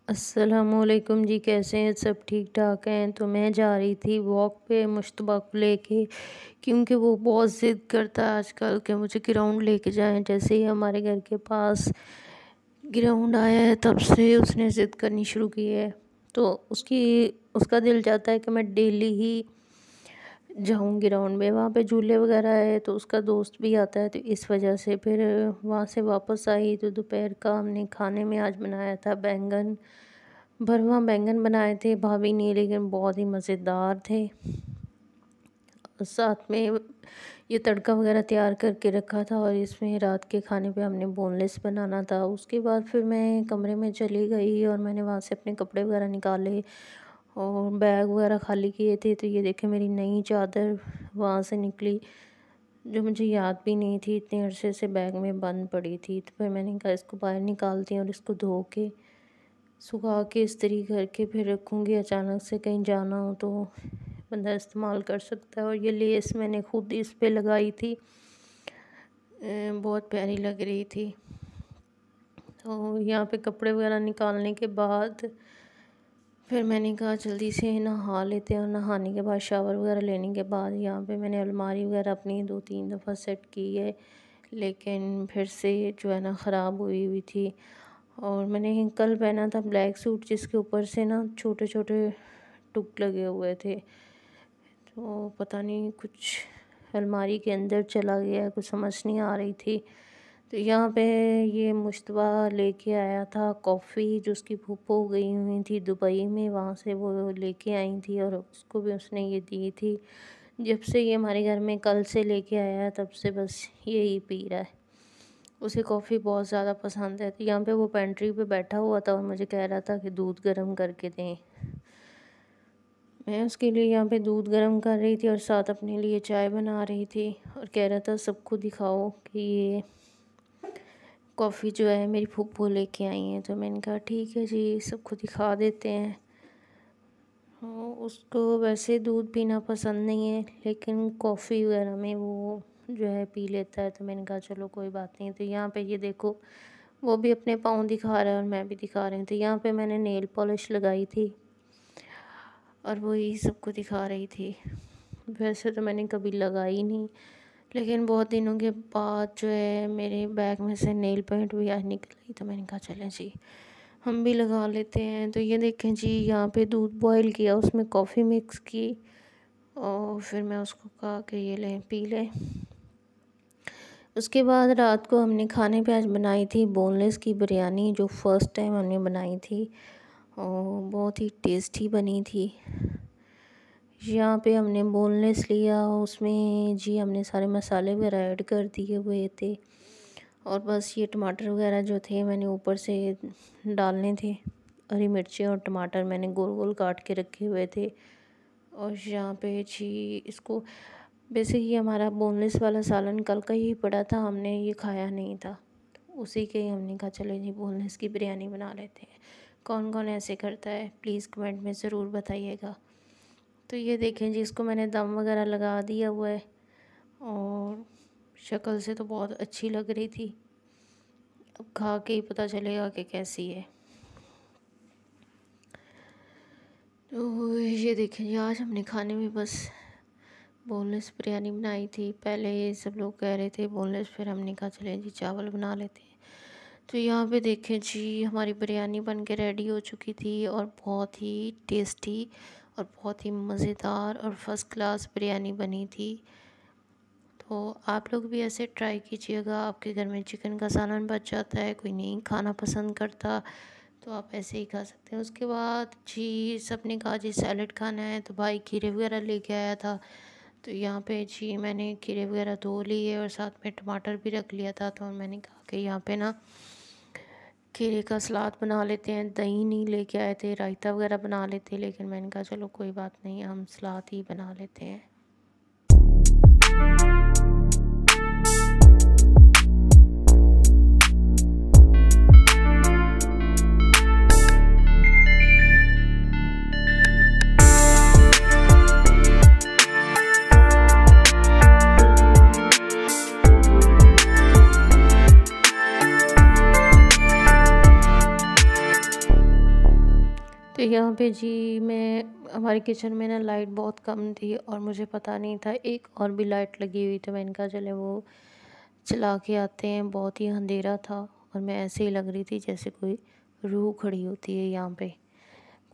अस्सलामुअलैकुम जी, कैसे हैं? सब ठीक ठाक हैं। तो मैं जा रही थी वॉक पे मुश्तबा को लेके, क्योंकि वो बहुत ज़िद करता है आजकल कि मुझे ग्राउंड लेके जाएं। जैसे ही हमारे घर के पास ग्राउंड आया है तब से उसने ज़िद करनी शुरू की है। तो उसका दिल चाहता है कि मैं डेली ही जाऊँ ग्राउंड में। वहाँ पे झूले वगैरह है, तो उसका दोस्त भी आता है, तो इस वजह से फिर वहाँ से वापस आई तो दोपहर का हमने खाने में आज बनाया था बैंगन भरवा। बैंगन बनाए थे भाभी ने, लेकिन बहुत ही मज़ेदार थे। साथ में ये तड़का वगैरह तैयार करके रखा था, और इसमें रात के खाने पे हमने बोनलेस बनाना था। उसके बाद फिर मैं कमरे में चली गई और मैंने वहाँ से अपने कपड़े वगैरह निकाले और बैग वगैरह खाली किए थे। तो ये देखें, मेरी नई चादर वहाँ से निकली, जो मुझे याद भी नहीं थी, इतने अरसे से बैग में बंद पड़ी थी। तो फिर मैंने कहा इसको बाहर निकालती हूँ और इसको धो के सुखा के इस्त्री करके फिर रखूँगी। अचानक से कहीं जाना हो तो बंदा इस्तेमाल कर सकता है। और ये लेस मैंने खुद इस पे लगाई थी, बहुत प्यारी लग रही थी। तो यहाँ पे कपड़े वगैरह निकालने के बाद फिर मैंने कहा जल्दी से नहा लेते हैं, और नहाने के बाद शावर वगैरह लेने के बाद यहाँ पे मैंने अलमारी वगैरह अपनी 2-3 दफ़ा सेट की है, लेकिन फिर से जो है ना ख़राब हुई हुई थी। और मैंने कल पहना था ब्लैक सूट, जिसके ऊपर से ना छोटे छोटे टुक लगे हुए थे। तो पता नहीं कुछ अलमारी के अंदर चला गया, कुछ समझ नहीं आ रही थी। तो यहाँ पे ये मुश्तबा लेके आया था कॉफ़ी, जो उसकी फूफो गई हुई थी दुबई में, वहाँ से वो लेके आई थी और उसको भी उसने ये दी थी। जब से ये हमारे घर में कल से लेके आया है तब से बस यही पी रहा है। उसे कॉफ़ी बहुत ज़्यादा पसंद है। तो यहाँ पे वो पेंट्री पे बैठा हुआ था और मुझे कह रहा था कि दूध गर्म करके दें। मैं उसके लिए यहाँ पे दूध गर्म कर रही थी और साथ अपने लिए चाय बना रही थी, और कह रहा था सबको दिखाओ कि ये कॉफ़ी जो है मेरी फूफो लेके आई हैं। तो मैंने कहा ठीक है जी, सबको दिखा देते हैं। उसको वैसे दूध पीना पसंद नहीं है, लेकिन कॉफ़ी वगैरह में वो जो है पी लेता है। तो मैंने कहा चलो कोई बात नहीं। तो यहाँ पे ये देखो, वो भी अपने पाँव दिखा रहा है और मैं भी दिखा रही हूँ। तो यहाँ पे मैंने नेल पॉलिश लगाई थी और वो ही सबको दिखा रही थी। वैसे तो मैंने कभी लगाई नहीं, लेकिन बहुत दिनों के बाद जो है मेरे बैग में से नेल पेंट भी आज निकल गई। तो मैंने कहा चलें जी, हम भी लगा लेते हैं। तो ये देखें जी, यहाँ पे दूध बॉईल किया, उसमें कॉफ़ी मिक्स की और फिर मैं उसको कहा कि ये लें पी लें। उसके बाद रात को हमने खाने पे आज बनाई थी बोनलेस की बिरयानी, जो फ़र्स्ट टाइम हमने बनाई थी और बहुत ही टेस्टी बनी थी। यहाँ पे हमने बोनलेस लिया, उसमें जी हमने सारे मसाले वगैरह ऐड कर दिए हुए थे, और बस ये टमाटर वगैरह जो थे मैंने ऊपर से डालने थे। हरी मिर्ची और टमाटर मैंने गोल गोल काट के रखे हुए थे। और यहाँ पे जी इसको बेसिकली हमारा बोनलेस वाला सालन कल का ही पड़ा था, हमने ये खाया नहीं था, तो उसी के ही हमने कहा चले जी बोनलेस की बिरयानी बना लेते हैं। कौन कौन ऐसे करता है प्लीज़ कमेंट में ज़रूर बताइएगा। तो ये देखें जी, इसको मैंने दम वगैरह लगा दिया हुआ है और शक्ल से तो बहुत अच्छी लग रही थी। अब खा के ही पता चलेगा कि कैसी है। तो ये देखें जी, आज हमने खाने में बस बोनलेस बिरयानी बनाई थी। पहले ये सब लोग कह रहे थे बोनलेस, फिर हमने कहा चले जी चावल बना लेते हैं। तो यहाँ पे देखें जी, हमारी बिरयानी बन के रेडी हो चुकी थी और बहुत ही टेस्टी और बहुत ही मज़ेदार और फर्स्ट क्लास बिरयानी बनी थी। तो आप लोग भी ऐसे ट्राई कीजिएगा। आपके घर में चिकन का सालन बच जाता है, कोई नहीं खाना पसंद करता, तो आप ऐसे ही खा सकते हैं। उसके बाद जी सबने कहा जी सैलेड खाना है, तो भाई खीरे वगैरह लेके आया था। तो यहाँ पे जी मैंने खीरे वगैरह धो लिए और साथ में टमाटर भी रख लिया था। तो मैंने कहा कि यहाँ पे ना खीरे का सलाद बना लेते हैं। दही नहीं लेके आए थे, रायता वगैरह बना लेते, लेकिन मैंने कहा चलो कोई बात नहीं, हम सलाद ही बना लेते हैं। तो यहाँ पे जी मैं हमारे किचन में ना लाइट बहुत कम थी और मुझे पता नहीं था, एक और भी लाइट लगी हुई, तो मैंने कहा चले वो चला के आते हैं। बहुत ही अंधेरा था और मैं ऐसे ही लग रही थी जैसे कोई रूह खड़ी होती है यहाँ पे।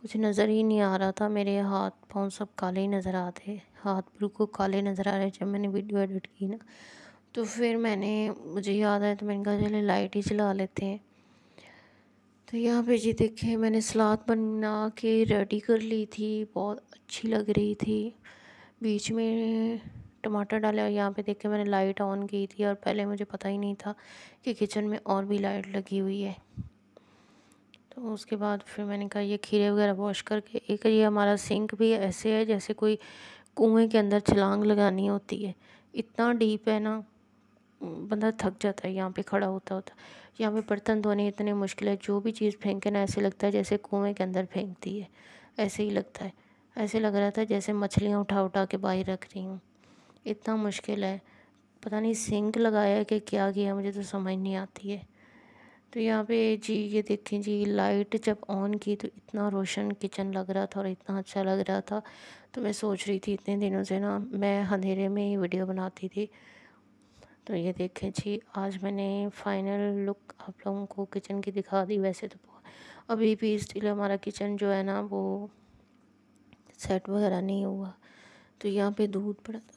कुछ नज़र ही नहीं आ रहा था, मेरे हाथ पाँव सब काले ही नज़र आ थे, हाथ बिल्कुल काले नज़र आ रहे जब मैंने वीडियो एडिट की ना। तो फिर मुझे याद आया तो मैंने कहा चले लाइट ही चला लेते हैं। तो यहाँ पे जी देखिए मैंने सलाद बना के रेडी कर ली थी, बहुत अच्छी लग रही थी। बीच में टमाटर डाले और यहाँ पे देखिए मैंने लाइट ऑन की थी और पहले मुझे पता ही नहीं था कि किचन में और भी लाइट लगी हुई है। तो उसके बाद फिर मैंने कहा ये खीरे वगैरह वॉश करके, एक ये हमारा सिंक भी ऐसे है जैसे कोई कुएं के अंदर छलांग लगानी होती है, इतना डीप है ना, बंदा थक जाता है यहाँ पे खड़ा होता होता। यहाँ पे बर्तन धोने इतने मुश्किल है, जो भी चीज़ फेंके ना ऐसे लगता है जैसे कुएं के अंदर फेंकती है, ऐसे ही लगता है। ऐसे लग रहा था जैसे मछलियाँ उठा उठा के बाहर रख रही हूँ, इतना मुश्किल है। पता नहीं सिंक लगाया है कि क्या किया, मुझे तो समझ नहीं आती है। तो यहाँ पे जी ये देखें जी, लाइट जब ऑन की तो इतना रोशन किचन लग रहा था और इतना अच्छा लग रहा था। तो मैं सोच रही थी इतने दिनों से ना मैं अंधेरे में ही वीडियो बनाती थी। तो ये देखें जी, आज मैंने फाइनल लुक आप लोगों को किचन की दिखा दी। वैसे तो अभी भी स्टिल हमारा किचन जो है ना वो सेट वगैरह नहीं हुआ। तो यहाँ पे दूध पड़ा था।